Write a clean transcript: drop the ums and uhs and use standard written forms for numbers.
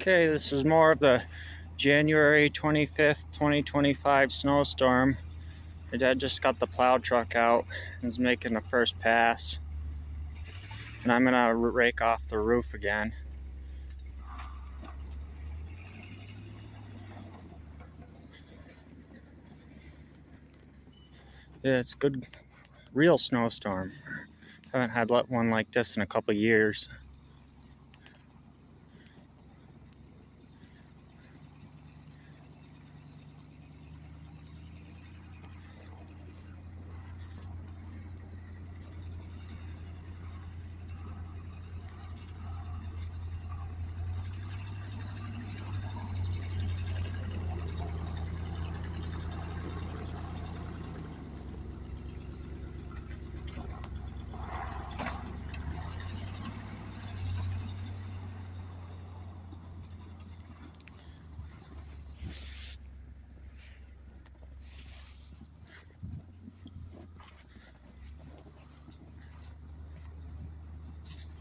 Okay, this is more of the January 25th, 2025 snowstorm. My dad just got the plow truck out and is making the first pass. And I'm gonna rake off the roof again. Yeah, it's good, real snowstorm. Haven't had one like this in a couple years.